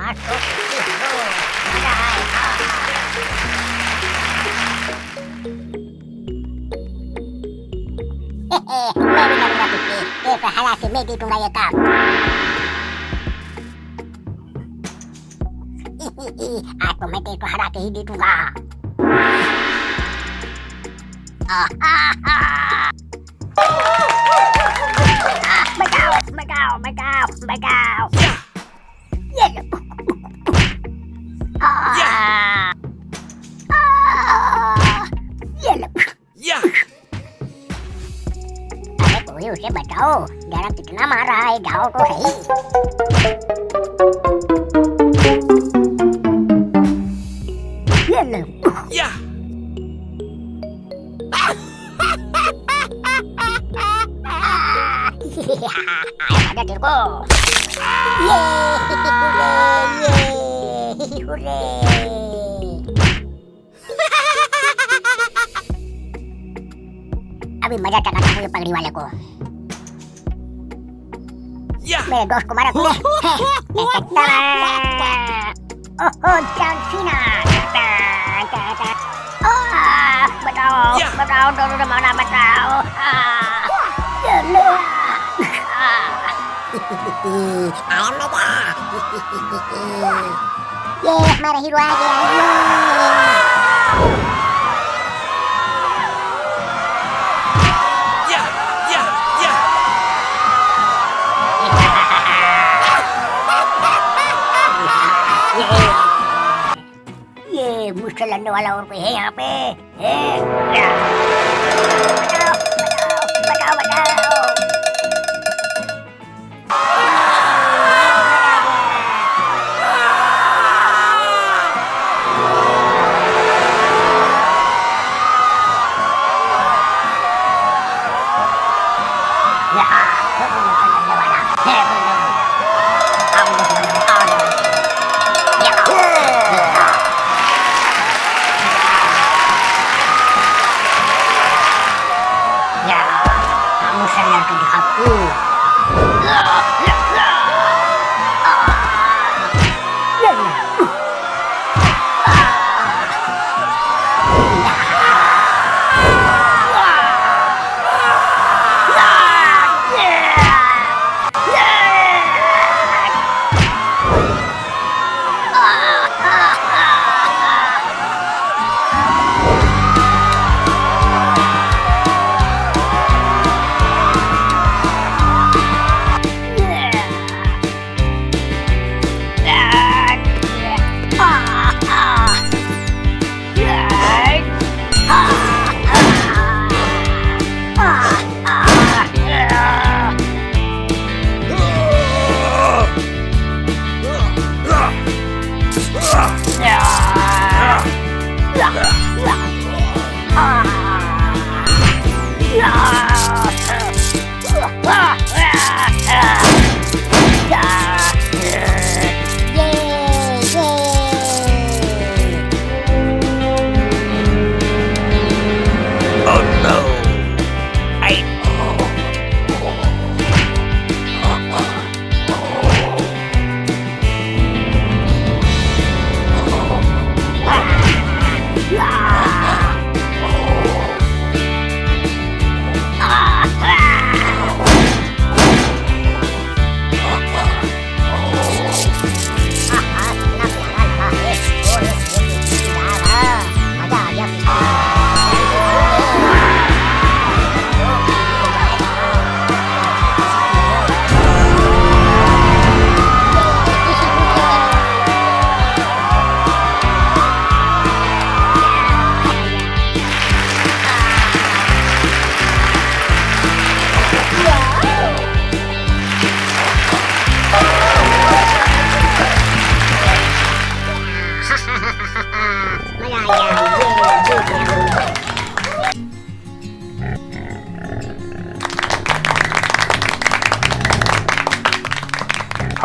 आज तो मजा आएगा। मैं भी करूंगा तुझसे, एक हरा के मैं जीतूंगा ये काम। आज तो मैं तेरे को हरा के ही जीतूंगा। बचाओ बचाओ बचाओ बचाओ। ये लो। ये लो। अरे कोई उसे बचाओ, जरा कितना मार रहा है, जाओ तो सही। ये लो। आया तेरे को। ये हुर्रे। अभी मजा चकाता हूँ ये पगड़ी वाले को। मेरे दोस्त को मारा तूने। ओहो जॉन सीना। बताओ बताओ दोनों ने माना, बताओ। आया मजा। ये हमारा हीरो आ गया। ये मुझसे लड़ने वाला और कोई है यहाँ पे? बचाओ बचाओ बचाओ।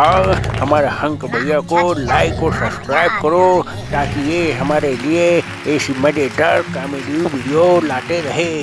और हमारे हंक भैया को लाइक और सब्सक्राइब करो ताकि ये हमारे लिए ऐसी मजेदार कॉमेडी वीडियो लाते रहे।